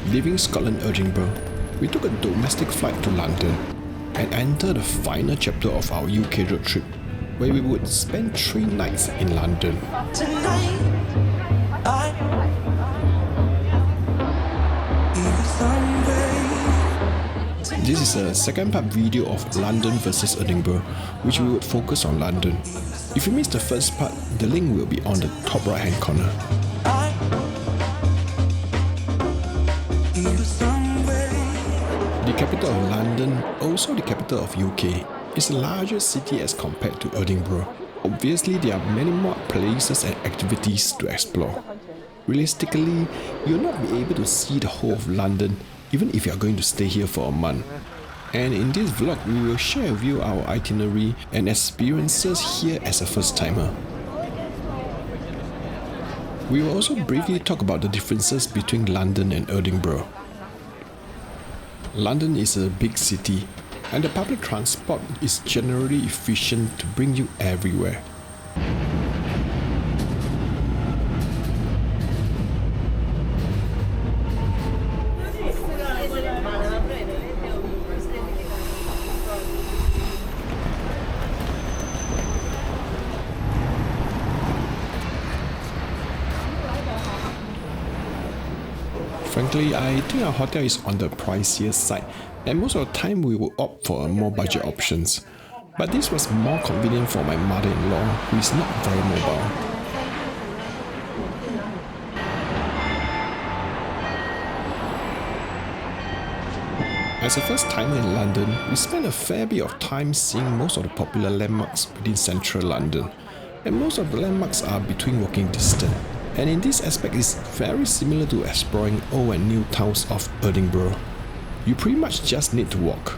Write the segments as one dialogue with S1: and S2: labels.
S1: Leaving Scotland Edinburgh, we took a domestic flight to London and entered the final chapter of our UK road trip, where we would spend 3 nights in London. This is a second part video of London versus Edinburgh, which we would focus on London. If you missed the first part, the link will be on the top right hand corner. The capital of London, also the capital of UK, is the largest city as compared to Edinburgh. Obviously, there are many more places and activities to explore. Realistically, you'll not be able to see the whole of London even if you are going to stay here for a month. And in this vlog, we will share with you our itinerary and experiences here as a first timer. We will also briefly talk about the differences between London and Edinburgh. London is a big city, and the public transport is generally efficient to bring you everywhere. Frankly, I think our hotel is on the pricier side, and most of the time we will opt for more budget options. But this was more convenient for my mother-in-law, who is not very mobile. As a first timer in London, we spent a fair bit of time seeing most of the popular landmarks within central London, and most of the landmarks are between walking distance. And in this aspect, it's very similar to exploring old and new towns of Edinburgh. You pretty much just need to walk.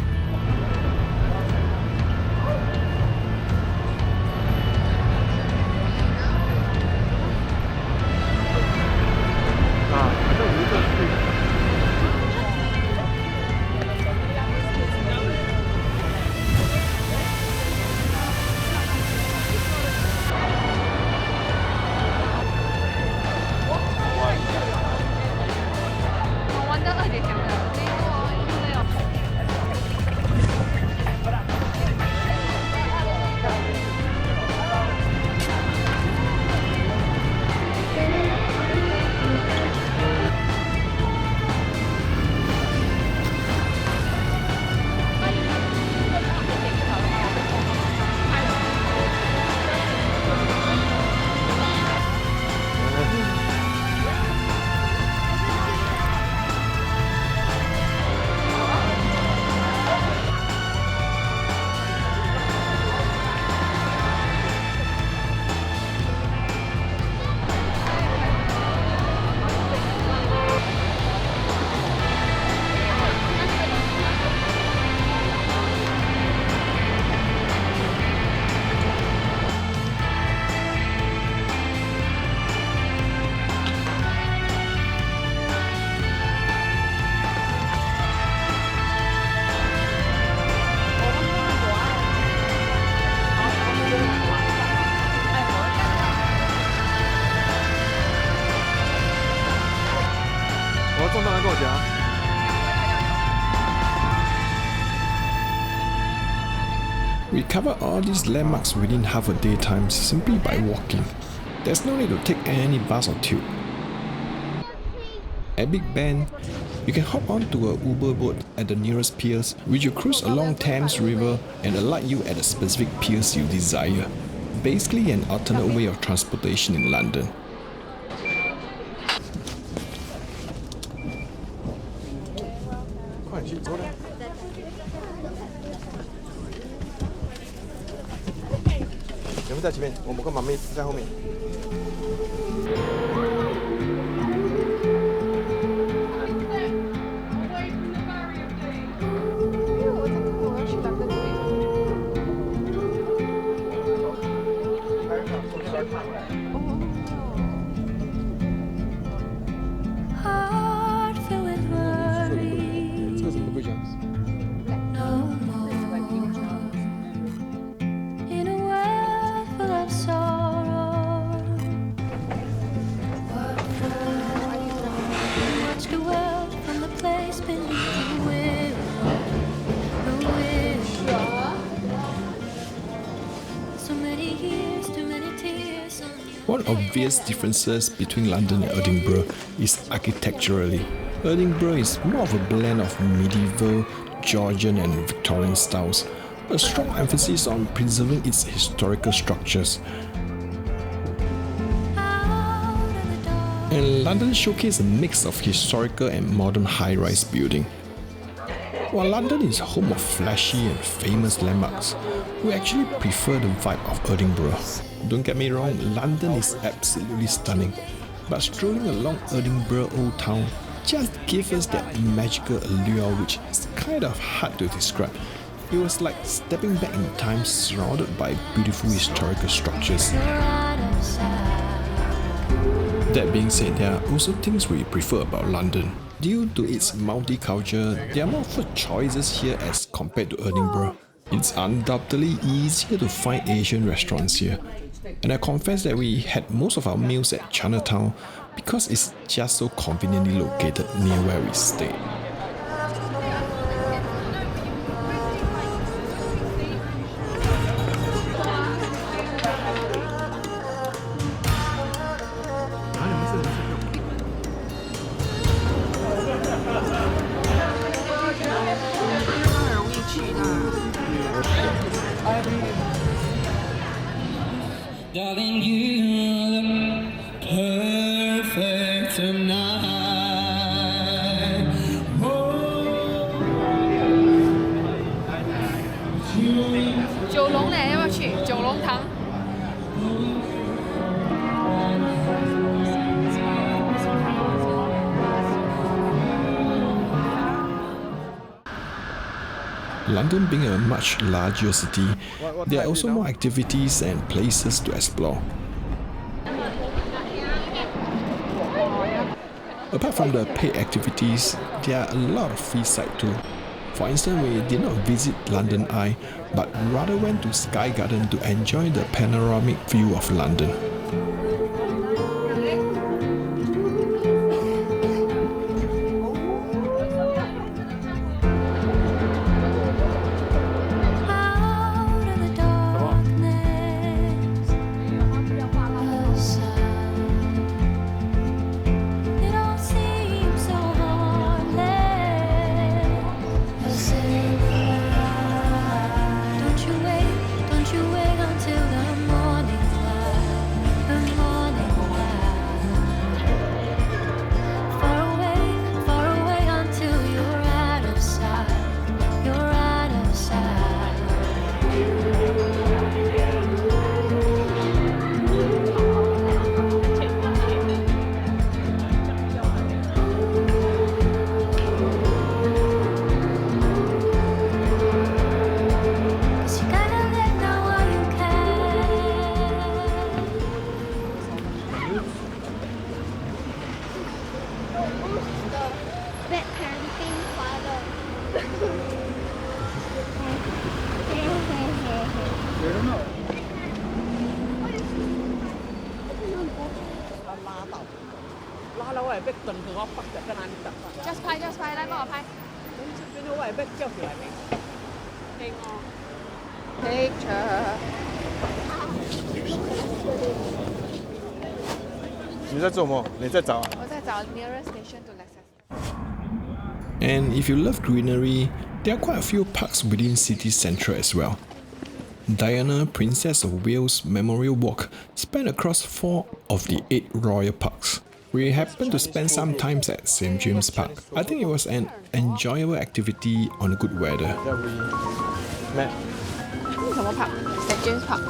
S1: We cover all these landmarks within half a day time simply by walking. There's no need to take any bus or tube. At Big Ben, you can hop onto a Uber boat at the nearest piers, which will cruise along Thames River and alight you at the specific piers you desire. Basically an alternate way of transportation in London. obvious differences between London and Edinburgh is architecturally. Edinburgh is more of a blend of medieval, Georgian and Victorian styles, a strong emphasis on preserving its historical structures. And London showcases a mix of historical and modern high-rise building. While London is home of flashy and famous landmarks, we actually prefer the vibe of Edinburgh. Don't get me wrong, London is absolutely stunning, but strolling along Edinburgh Old Town just gives us that magical allure which is kind of hard to describe. It was like stepping back in time surrounded by beautiful historical structures. That being said, there are also things we prefer about London. Due to its multicultural, there are more food choices here as compared to Edinburgh. It's undoubtedly easier to find Asian restaurants here. And I confess that we had most of our meals at Chinatown because it's just so conveniently located near where we stay.
S2: Darling, you look perfect tonight. Oh.
S3: 九龍咧，要唔要去九龍塘？
S1: London being a much larger city, there are also more activities and places to explore. Apart from the paid activities, there are a lot of free side too. For instance, we did not visit London Eye, but rather went to Sky Garden to enjoy the panoramic view of London.
S3: Just 拍啦，幫我拍。Picture。
S4: 你在做什么？你在找啊？
S3: 我在找 nearest station to Lexus。
S1: And if you love greenery, there are quite a few parks within city centre as well. Diana, Princess of Wales Memorial Walk span across 4 of the 8 royal parks. We happened to spend some time at St. James Park. I think it was an enjoyable activity on good weather.
S4: That we met.
S3: 什么 park？ St. James Park。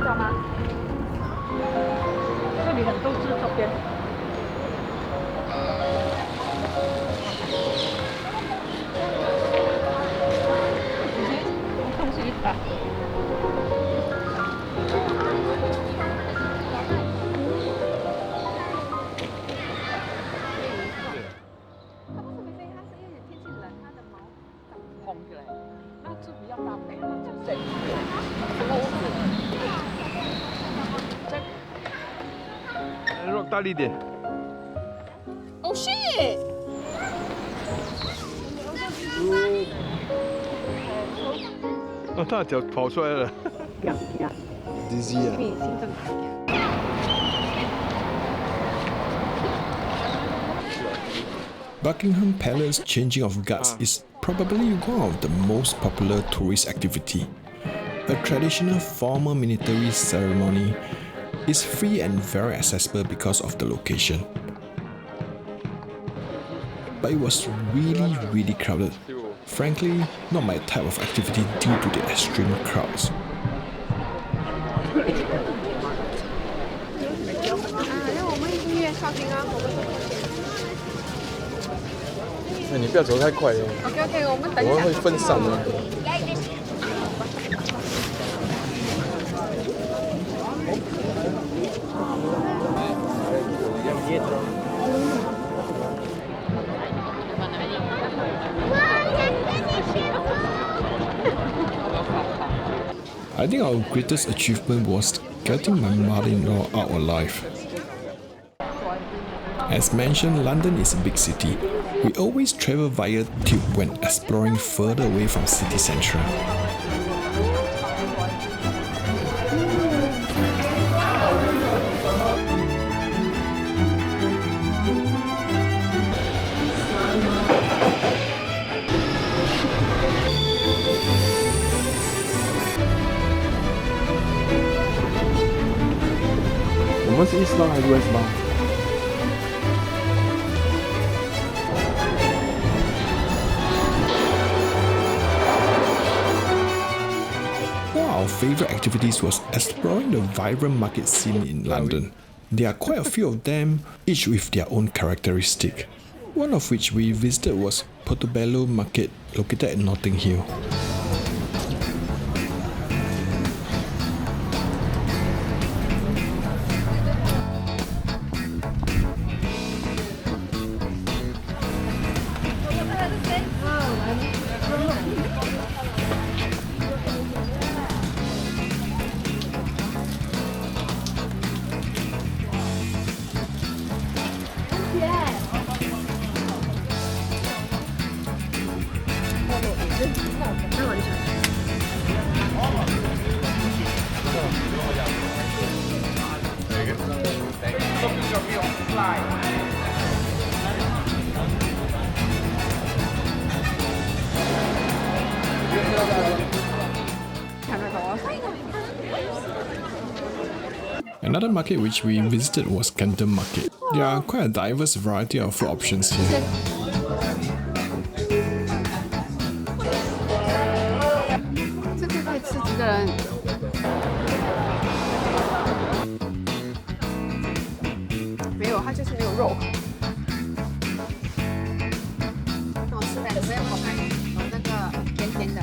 S3: 上面。
S5: 这里很多是左边。东西一打。
S4: 大力点。
S3: Oh shit！
S4: 哦，他的脚跑出来了。Dizzy 啊！
S3: 比心正常。
S1: Buckingham Palace changing of guards is probably one of the most popular tourist activity. A traditional formal military ceremony is free and very accessible because of the location. But it was really crowded. Frankly, not my type of activity due to the extreme crowds.
S3: 那我们音乐靠近啊，
S4: 那你不要走太快耶，
S3: OK， 我们等一下。
S4: 我们会分散的。
S1: I think our greatest achievement was getting my mother-in-law out alive. As mentioned, London is a big city. We always travel via tube when exploring further away from city centre.
S4: What is eastbound and westbound?
S1: One of our favourite activities was exploring the vibrant market scene in London. There are quite a few of them, each with their own characteristic. One of which we visited was Portobello Market, located at Notting Hill. Another market which we visited was Camden Market. There are quite a diverse variety of food options here.
S3: 这个可以吃几个人？没有，它就是没有肉。那我吃两个要好看，有那个甜甜的。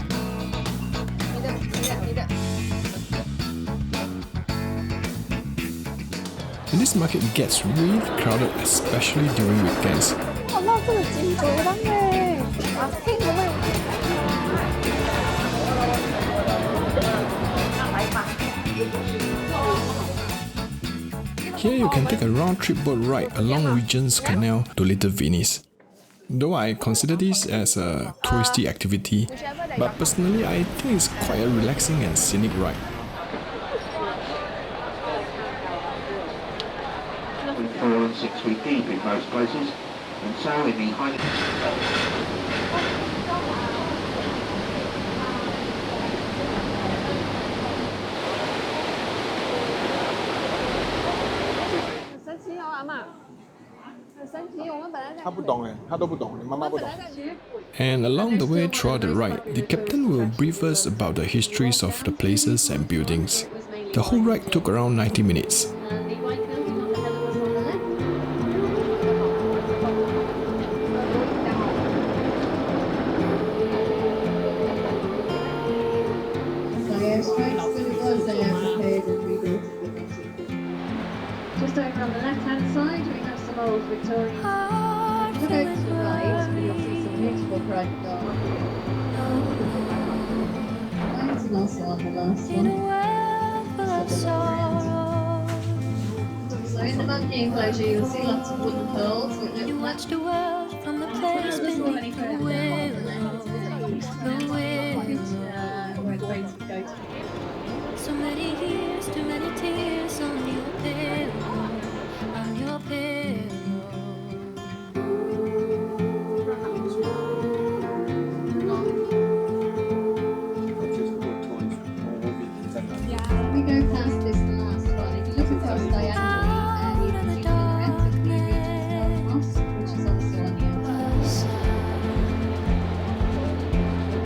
S3: 你的。
S1: And this market gets really crowded, especially during weekends.
S3: 好辣，这个金嘴啦耶！啊，听我们。
S1: Here you can take a round-trip boat ride along Regent's Canal to Little Venice. Though I consider this as a touristy activity, but personally I think it's quite a relaxing and scenic ride.
S6: With 4 and 6 feet deep in most places, and so in the highly...
S3: 神奇哦，阿嬷，很神奇。我们本来在。
S4: 他不懂哎，他都不懂，你妈妈不懂。
S1: And along the way throughout the ride, the captain will brief us about the histories of the places and buildings. The whole ride took around 90 minutes.
S7: Just over on the left-hand side, we have some old Victorian. Look over to the right, and you'll see some beautiful private gardens. And also on the last one. So in the monkey enclosure, you'll see lots of wooden poles that look like
S8: The world from the place beneath the willow.
S7: where the boats would go to.
S8: So many years, too many tears on your pillow, on your pillow.
S7: We go past this last one. If you look across diagonally, you can see the rent of the mosque, which is also on the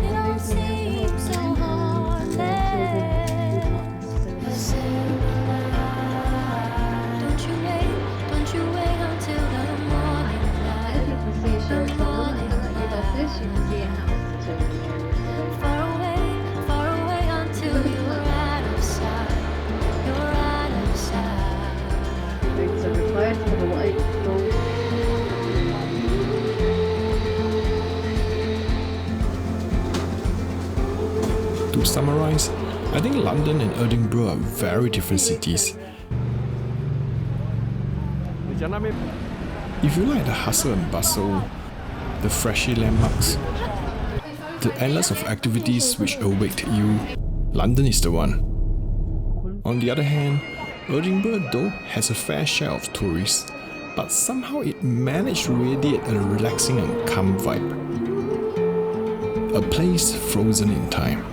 S8: It all seems so heartless. Don't you wait until the morning light.
S7: You can see a show of this, you can see a house too.
S8: Far away until you're out of sight. You're out of sight.
S7: Boots are required for the white gold.
S1: To summarize, I think London and Edinburgh are very different cities.
S4: 你讲那边
S1: If you like the hustle and bustle, the flashy landmarks, the endless of activities which await you, London is the one. On the other hand, Edinburgh though has a fair share of tourists, but somehow it managed to radiate a relaxing and calm vibe. A place frozen in time.